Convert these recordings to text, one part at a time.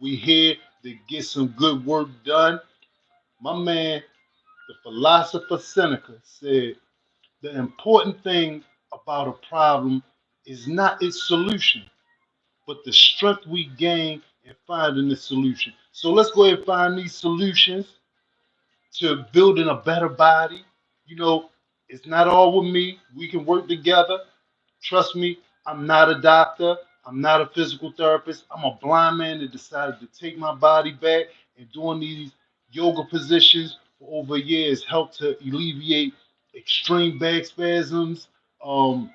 We here to get some good work done. My man, the philosopher Seneca, said the important thing about a problem is not its solution, but the strength we gain in finding the solution. So let's go ahead and find these solutions to building a better body. You know, it's not all with me. We can work together. Trust me, I'm not a doctor. I'm not a physical therapist. I'm a blind man that decided to take my body back, and doing these yoga positions for over years helped to alleviate extreme back spasms, um,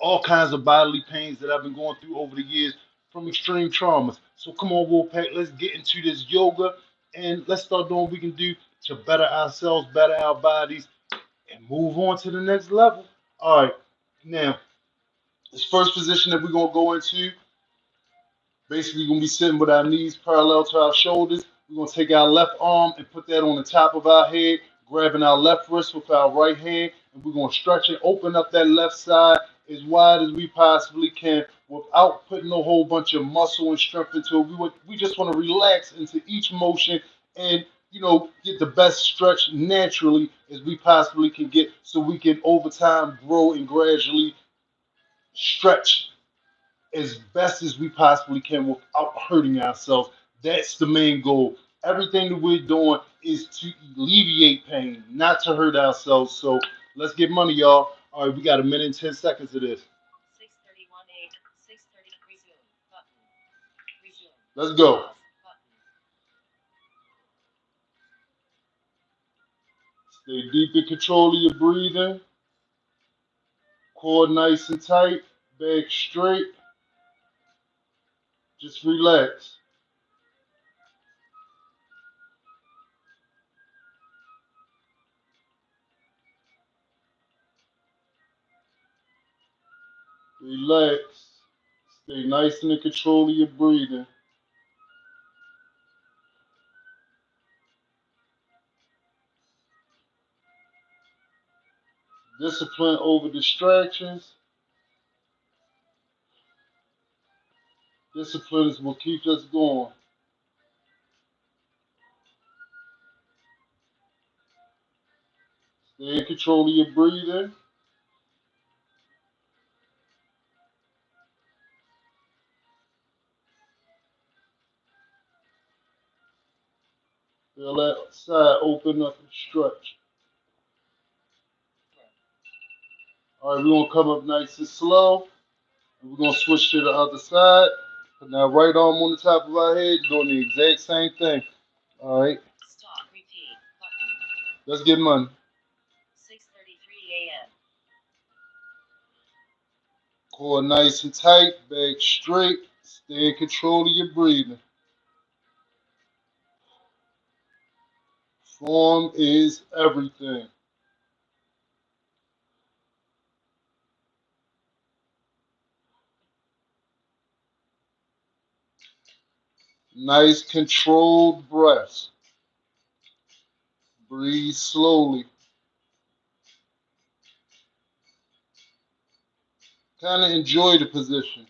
all kinds of bodily pains that I've been going through over the years from extreme traumas. So come on, Wolfpack, let's get into this yoga and let's start doing what we can do to better ourselves, better our bodies, and move on to the next level. All right, now this first position that we're gonna go into, basically gonna be sitting with our knees parallel to our shoulders. We're gonna take our left arm and put that on the top of our head, grabbing our left wrist with our right hand, and we're gonna stretch and open up that left side as wide as we possibly can without putting a whole bunch of muscle and strength into it. We just want to relax into each motion and get the best stretch naturally as we possibly can get so we can over time grow and gradually stretch as best as we possibly can without hurting ourselves. That's the main goal. Everything that we're doing is to alleviate pain, not to hurt ourselves. So let's get money, y'all. All right, we got a minute and 10 seconds of this. 6:31 8, 6:30. Resume button. Resume. Let's go. Stay deep in control of your breathing. Core nice and tight. Back straight. Just relax. Relax. Stay nice and in control of your breathing. Discipline over distractions. Discipline is what keeps us going. Stay in control of your breathing. Feel that side open up and stretch. All right, we're gonna come up nice and slow. And we're gonna switch to the other side. Put our right arm on the top of our head, doing the exact same thing. All right. Stop. Repeat. Button. Let's get money. 6:33 a.m. Core nice and tight, back straight. Stay in control of your breathing. Form is everything. Nice controlled breaths. Breathe slowly. Kind of enjoy the position.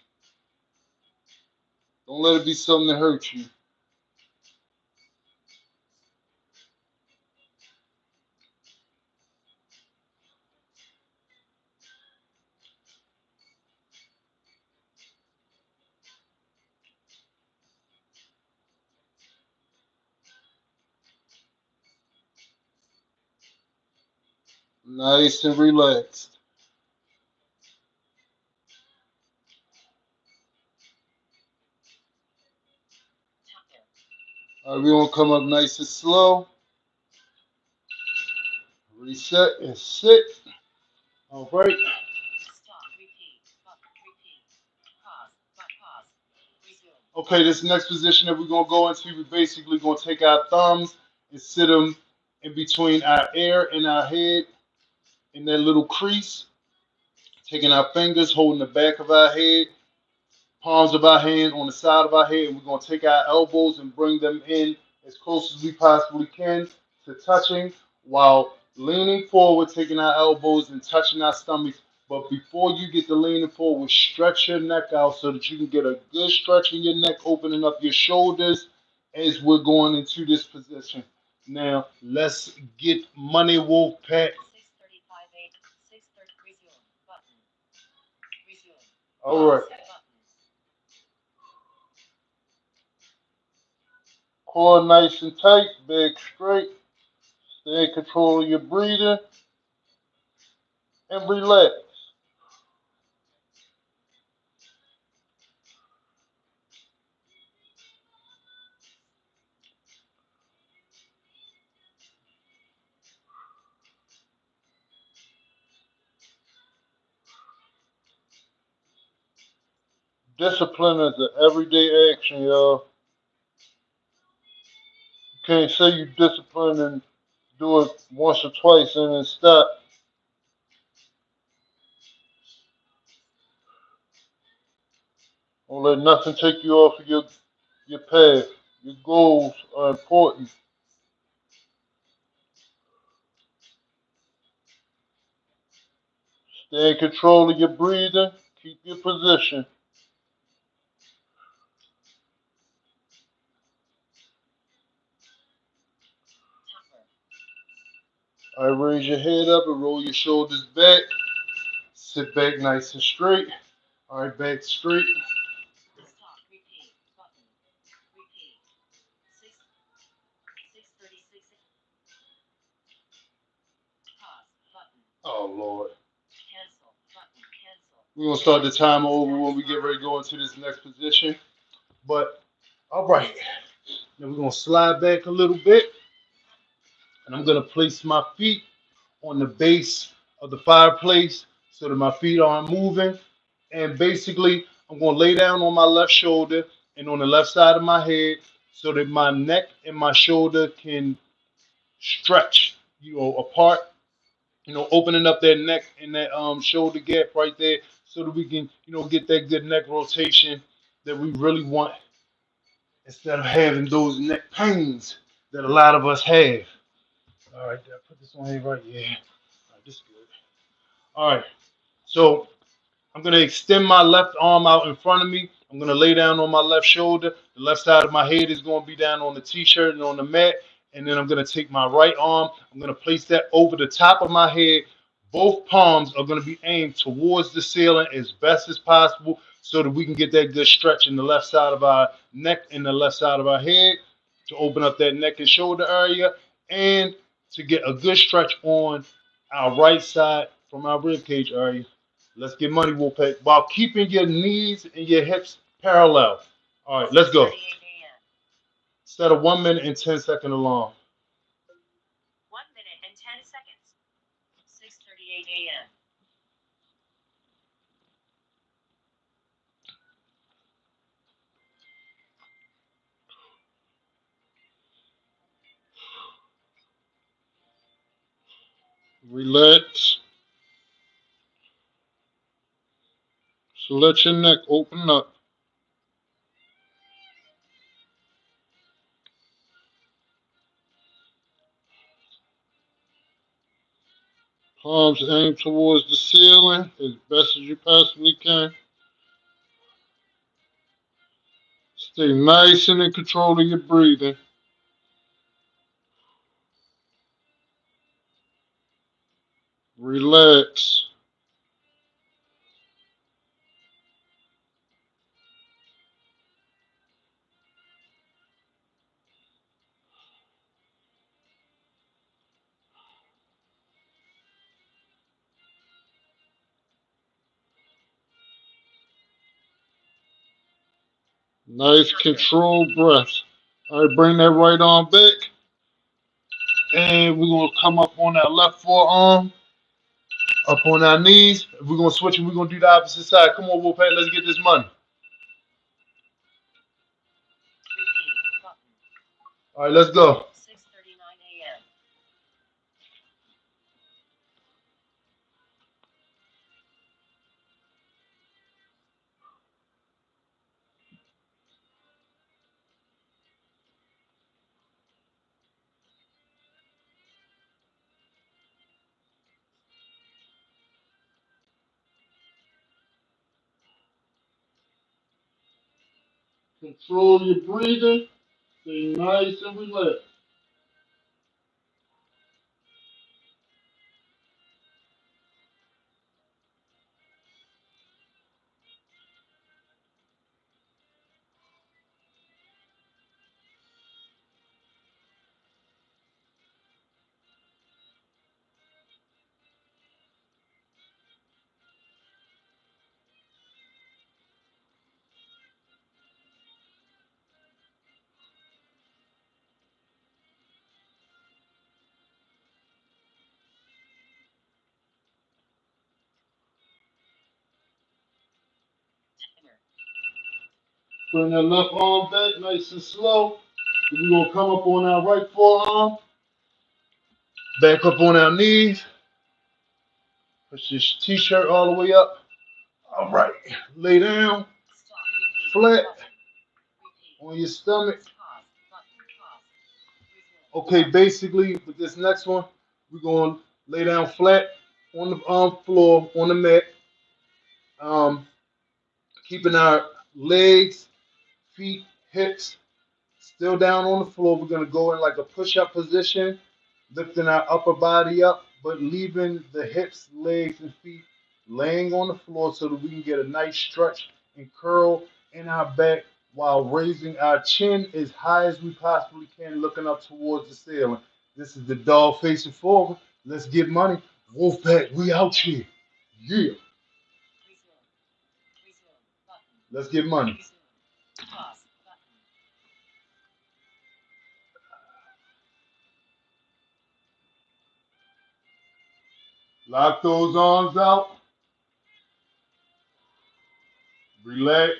Don't let it be something that hurts you. Nice and relaxed. All right, we're going to come up nice and slow. Reset and sit. All right. Stop. Repeat. Repeat. Pause. Pause. Resume. Okay, this next position that we're going to go into, we're basically going to take our thumbs and sit them in between our ear and our head in that little crease. Taking our fingers, holding the back of our head, palms of our hand on the side of our head, and we're going to take our elbows and bring them in as close as we possibly can to touching while leaning forward, taking our elbows and touching our stomachs But before you get to leaning forward, stretch your neck out so that you can get a good stretch in your neck, opening up your shoulders as we're going into this position. Now, let's get Money Wolf Pack. 6:35 6:30 resume button. Resume. All right. Core nice and tight, back straight. Stay in control of your breathing and relax. Discipline is an everyday action, y'all. You can't say you discipline and do it once or twice and then stop. Don't let nothing take you off of your path. Your goals are important. Stay in control of your breathing. Keep your position. All right, raise your head up and roll your shoulders back. Sit back nice and straight. All right, back straight. Stop. Repeat. Button. Repeat. 6:36. Pause. Button. Oh Lord. Cancel. Button. Cancel. We're gonna start the timer over when we get ready to go into this next position. But all right. Now we're gonna slide back a little bit, and I'm gonna place my feet on the base of the fireplace so that my feet aren't moving. And basically, I'm gonna lay down on my left shoulder and on the left side of my head so that my neck and my shoulder can stretch, apart. Opening up that neck and that shoulder gap right there so that we can, get that good neck rotation that we really want instead of having those neck pains that a lot of us have. All right, did I put this on here right? Yeah. All right, this is good. All right, so I'm going to extend my left arm out in front of me. I'm going to lay down on my left shoulder. The left side of my head is going to be down on the t-shirt and on the mat. And then I'm going to take my right arm. I'm going to place that over the top of my head. Both palms are going to be aimed towards the ceiling as best as possible so that we can get that good stretch in the left side of our neck and the left side of our head to open up that neck and shoulder area and to get a good stretch on our right side from our rib cage area. Let's get Money Wolf Pack while keeping your knees and your hips parallel. All right, let's go. Set a 1 minute and 10 second alarm. 1 minute and 10 seconds. 6:38 a.m. Relax. So let your neck open up. Palms aim towards the ceiling as best as you possibly can. Stay nice and in control of your breathing. Relax. Nice controlled breath. All right, bring that right arm back. And we're going to come up on that left forearm, up on our knees. We're going to switch and we're going to do the opposite side. Come on, Wolfpack, let's get this money. All right, let's go. 6:39 a.m. Control your breathing. Stay nice and relaxed. Bring that left arm back nice and slow. We're going to come up on our right forearm. Back up on our knees. Push this t-shirt all the way up. All right. Lay down flat on your stomach. Okay, basically with this next one, we're going to lay down flat on the floor, on the mat, um, keeping our legs, feet, hips still down on the floor. We're going to go in like a push-up position, lifting our upper body up, but leaving the hips, legs, and feet laying on the floor so that we can get a nice stretch and curl in our back while raising our chin as high as we possibly can, looking up towards the ceiling. This is the dog facing forward. Let's get money. Wolfpack, we out here. Yeah. Let's get money. Lock those arms out. Relax.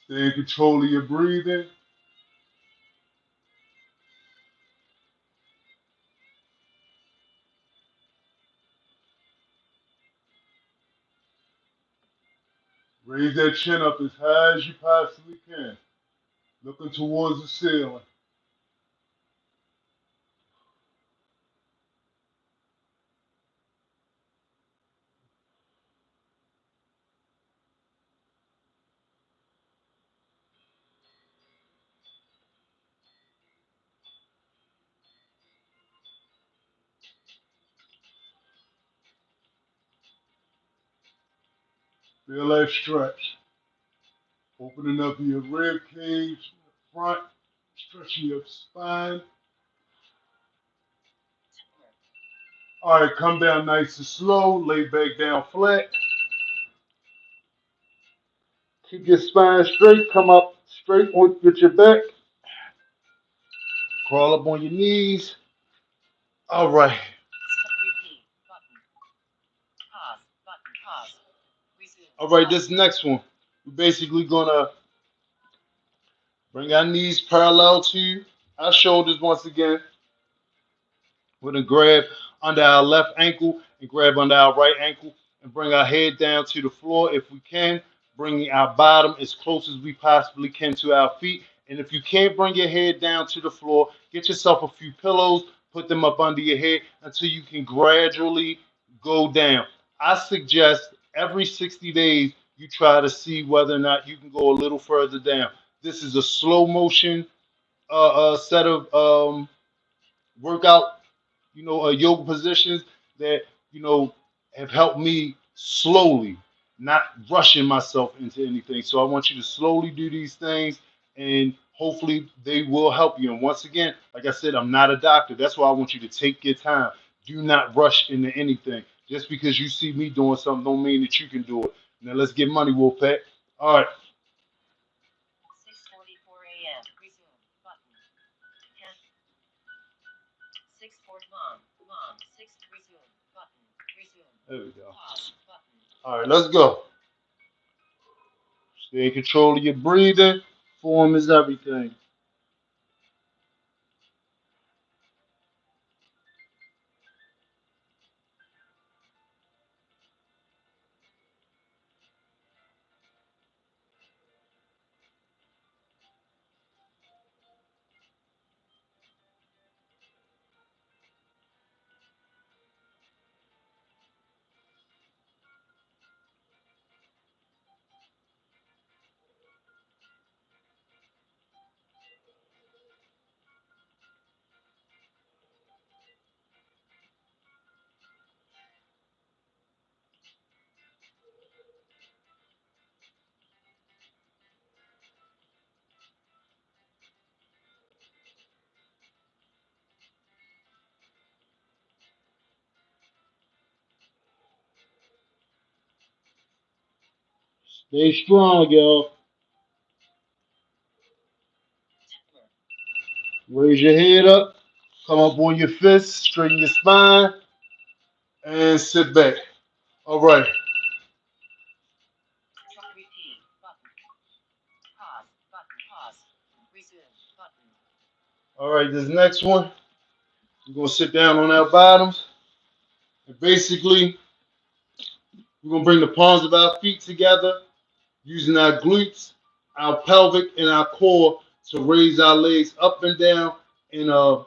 Stay in control of your breathing. Raise that chin up as high as you possibly can, looking towards the ceiling. Feel that stretch. Opening up your rib cage, front, stretching your spine. All right, come down nice and slow. Lay back down flat. Keep your spine straight. Come up straight with your back. Crawl up on your knees. All right. All right, this next one. We're basically gonna bring our knees parallel to our shoulders once again. We're gonna grab under our left ankle and grab under our right ankle and bring our head down to the floor if we can, bringing our bottom as close as we possibly can to our feet. And if you can't bring your head down to the floor, get yourself a few pillows, put them up under your head until you can gradually go down. I suggest every 60 days you try to see whether or not you can go a little further down. This is a slow motion set of workout, yoga positions that have helped me slowly, not rushing myself into anything. So I want you to slowly do these things, and hopefully they will help you. And once again, like I said, I'm not a doctor. That's why I want you to take your time. Do not rush into anything. Just because you see me doing something, don't mean that you can do it. Now let's get money, Wolfpack. All right. There we go. All right, let's go. Stay in control of your breathing. Form is everything. Stay strong, y'all. Raise your head up. Come up on your fists, straighten your spine, and sit back. All right. All right, this next one, we're gonna sit down on our bottoms. And basically, we're gonna bring the palms of our feet together, using our glutes, our pelvic, and our core to raise our legs up and down in a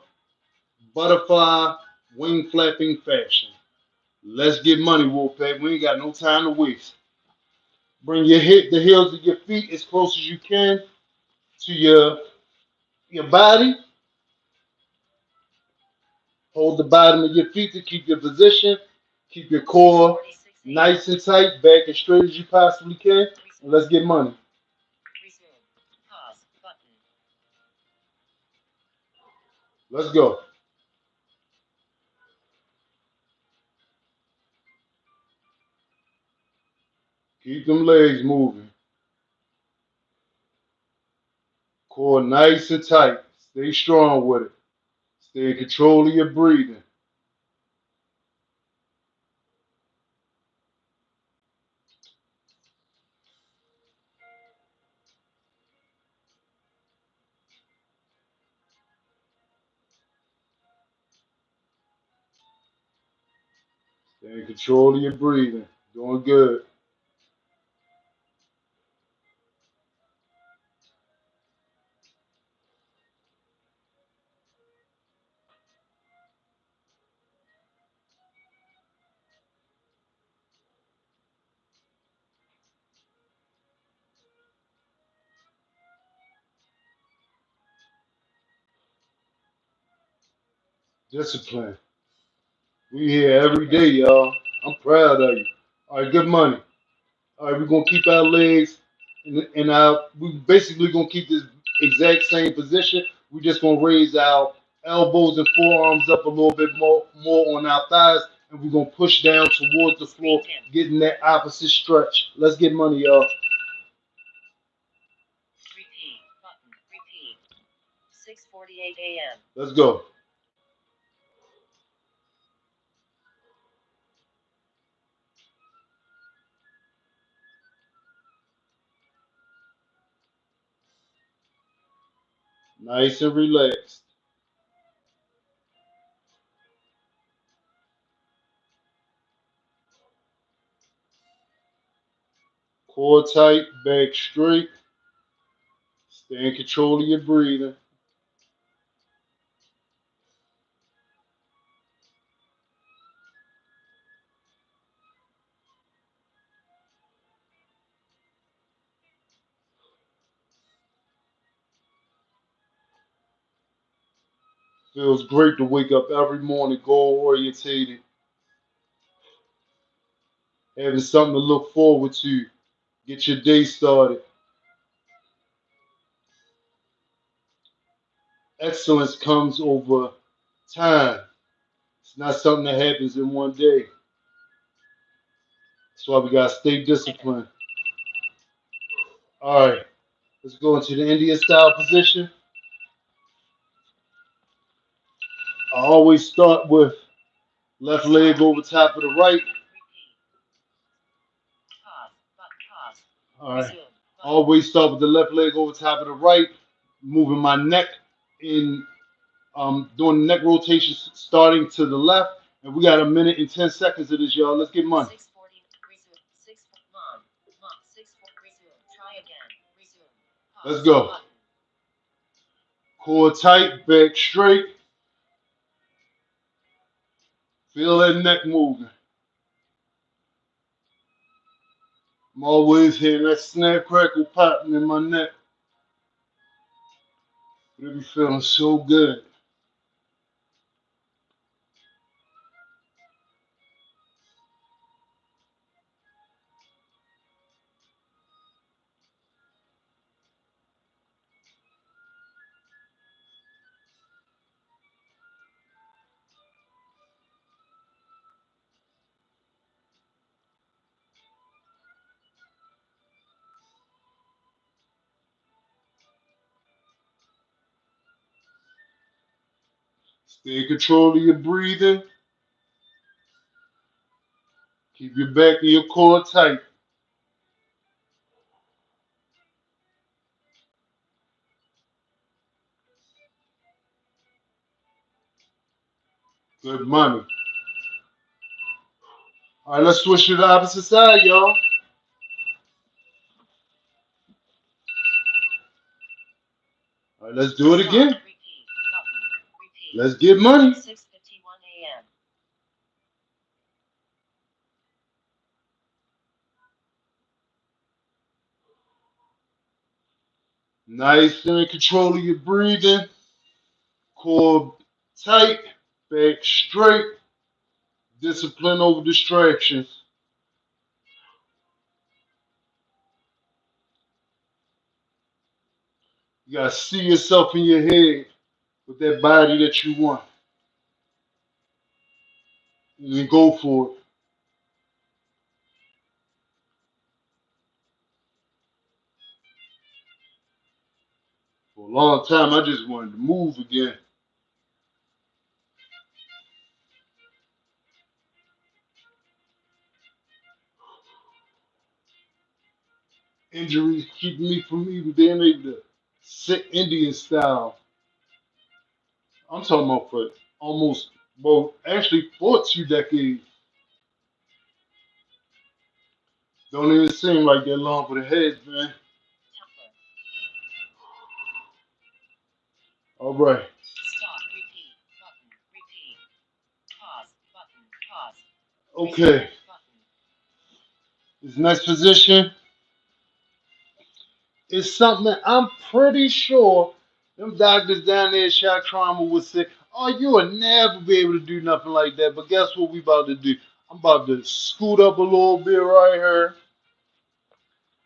butterfly wing flapping fashion. Let's get money, Wolfpack. We ain't got no time to waste. Bring the heels of your feet as close as you can to your body. Hold the bottom of your feet to keep your position. Keep your core nice and tight, back as straight as you possibly can. And let's get money. Let's go. Keep them legs moving. Core nice and tight. Stay strong with it. Stay in control of your breathing. Stay in control of your breathing. Doing good. Discipline. We here every day, y'all. I'm proud of you. All right, good money. All right, we're gonna keep our legs in our. We basically gonna keep this exact same position. We're just gonna raise our elbows and forearms up a little bit more on our thighs, and we're gonna push down towards the floor, getting that opposite stretch. Let's get money, y'all. Let's go. Nice and relaxed. Core tight, back straight. Stay in control of your breathing. Feels great to wake up every morning goal orientated, having something to look forward to. Get your day started. Excellence comes over time. It's not something that happens in one day. That's why we gotta stay disciplined. All right, let's go into the Indian style position. I always start with left leg over top of the right. All right. Always start with the left leg over top of the right, moving my neck in, doing neck rotation starting to the left. And we got a minute and 10 seconds of this, y'all. Let's get money. Let's go. Core tight, back straight. Feel that neck moving. I'm always hearing that snap, crackle, popping in my neck. It be feeling so good. Stay in control of your breathing. Keep your back and your core tight. Good money. All right, let's switch to the opposite side, y'all. All right, let's do it again. Let's get money. 6:51 a.m. Nice and in control of your breathing. Core tight. Back straight. Discipline over distractions. You gotta see yourself in your head with that body that you want. And then go for it. For a long time, I just wanted to move again. Injuries keep me from even being able to sit Indian style. I'm talking about for almost, well, actually for 2 decades. Don't even seem like that long for the heads, man. All right. Stop. Repeat. Button. Repeat. Pause. Button. Pause. Okay. Button. This next position is something that I'm pretty sure them doctors down there at Shock Trauma would say, oh, you will never be able to do nothing like that. But guess what we about to do? I'm about to scoot up a little bit right here.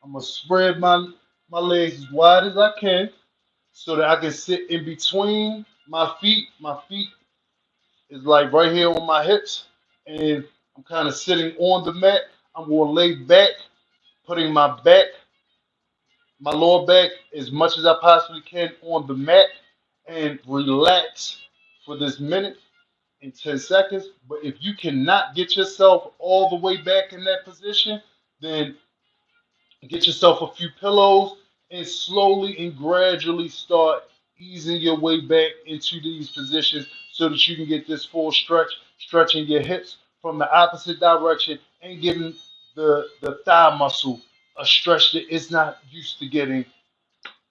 I'm gonna spread my legs as wide as I can so that I can sit in between my feet. My feet is like right here on my hips, and I'm kind of sitting on the mat. I'm gonna lay back, putting my lower back as much as I possibly can on the mat and relax for this minute and 10 seconds. But if you cannot get yourself all the way back in that position, then get yourself a few pillows and slowly and gradually start easing your way back into these positions so that you can get this full stretch, stretching your hips from the opposite direction and giving the thigh muscle a stretch that it's not used to getting,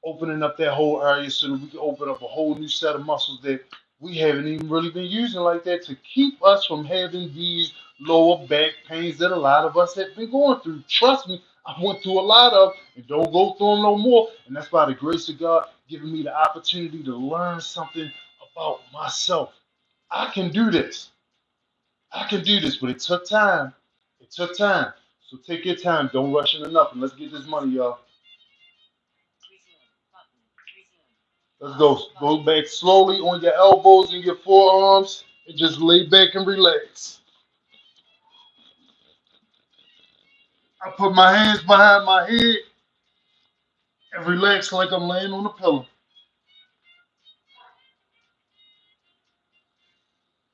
opening up that whole area so that we can open up a whole new set of muscles that we haven't even really been using like that to keep us from having these lower back pains that a lot of us have been going through. Trust me, I went through a lot of and don't go through them no more. And that's by the grace of God giving me the opportunity to learn something about myself. I can do this. I can do this, but it took time. It took time. So take your time. Don't rush into nothing. Let's get this money, y'all. Resume. Button. Resume. Let's go. Go back slowly on your elbows and your forearms and just lay back and relax. I put my hands behind my head and relax like I'm laying on a pillow.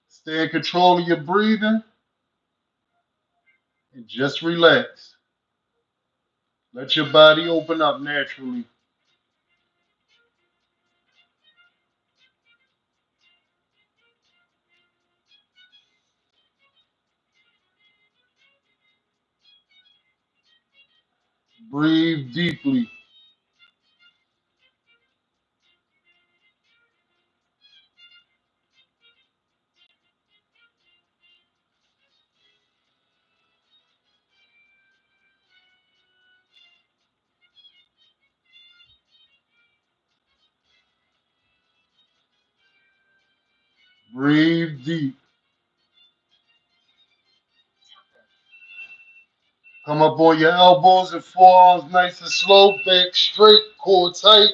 Stay in control of your breathing and just relax. Let your body open up naturally. Breathe deeply. Breathe deep. Come up on your elbows and forearms nice and slow. Back straight, core tight.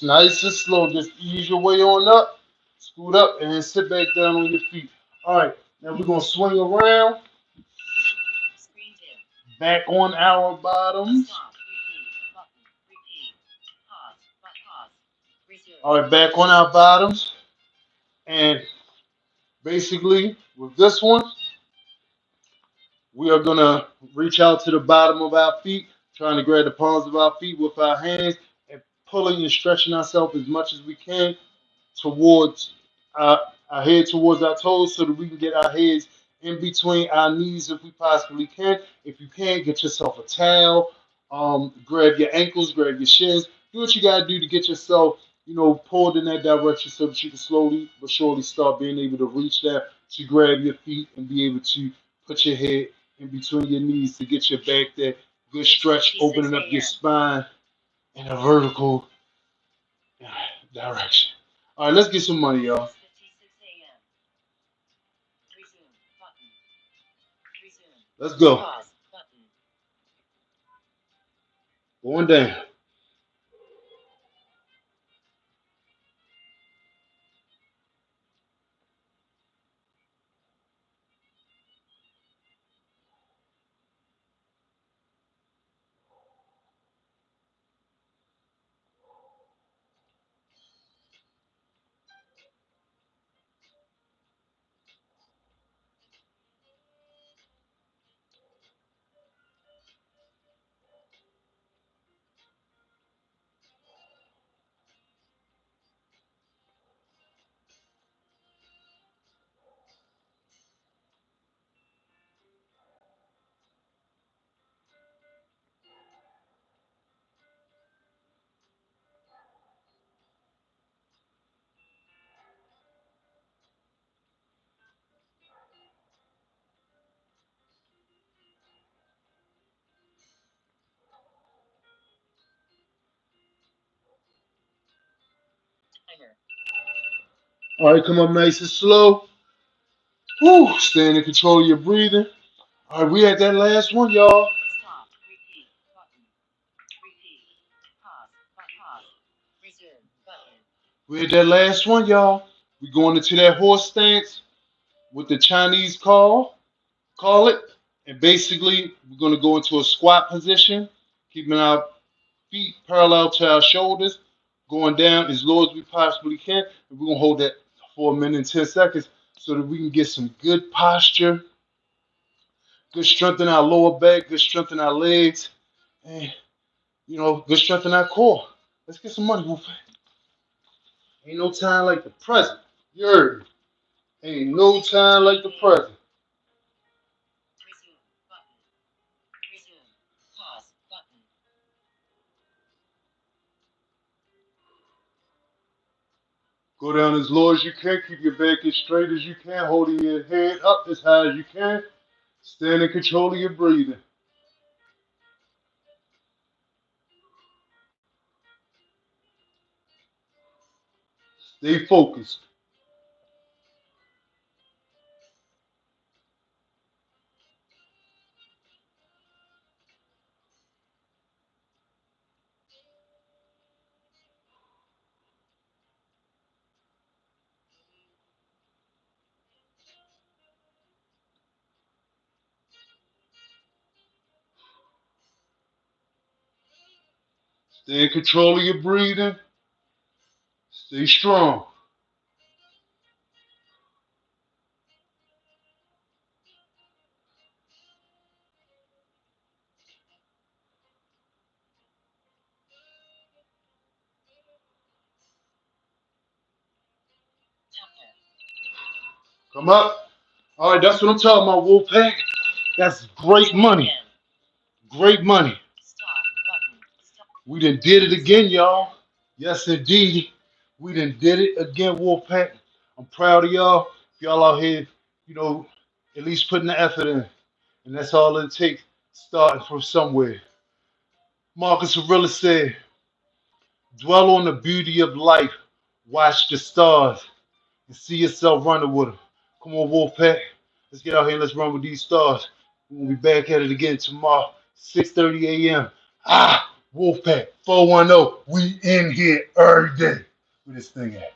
Nice and slow. Just ease your way on up. Scoot up and then sit back down on your feet. All right. Now we're going to swing around. Screen dim. Back on our bottoms. Stop. Repeat. Button. Repeat. Pause. But pause. Resume. All right, back on our bottoms. And basically, with this one, we are gonna reach out to the bottom of our feet, trying to grab the palms of our feet with our hands and pulling and stretching ourselves as much as we can towards our head towards our toes so that we can get our heads in between our knees if we possibly can. If you can't, get yourself a towel, grab your ankles, grab your shins, do what you gotta do to get yourself, pulled in that direction so that you can slowly but surely start being able to reach there to grab your feet and be able to put your head in between your knees to get your back there. Good stretch, 6:56 opening up your a.m. spine in a vertical direction. All right, let's get some money, y'all. 6:56 a.m. Resume button. Resume. Let's go. Pause button. Going down. Timer. All right, come up nice and slow. Woo, staying in control of your breathing. All right, we at that last one, y'all. Stop. Repeat button. Repeat. Pause. Pause. Resume button. We at that last one, y'all. We going into that horse stance with the Chinese call it. And basically, we're gonna go into a squat position, keeping our feet parallel to our shoulders, going down as low as we possibly can. And we're gonna hold that for a minute and 10 seconds so that we can get some good posture, good strength in our lower back, good strength in our legs, and good strength in our core. Let's get some money, Wolf. Ain't no time like the present. You heard me. Ain't no time like the present. Resume button. Resume. Pause button. Go down as low as you can. Keep your back as straight as you can. Holding your head up as high as you can. Stand in control of your breathing. Stay focused. Stay in control of your breathing. Stay strong. Timer. Come up. All right, that's what I'm talking about, Wolfpack. That's great 10 money. a.m. Great money. Stop button. Stop. We done did it again, y'all. Yes, indeed. We done did it again, Wolfpack. I'm proud of y'all. Y'all out here, you know, at least putting the effort in. And that's all it takes, starting from somewhere. Marcus Aurelius said, dwell on the beauty of life, watch the stars, and see yourself running with them. Come on, Wolfpack. Let's get out here and let's run with these stars. We'll be back at it again tomorrow, 6:30 a.m. Wolfpack, 410. We in here every day. Where this thing at?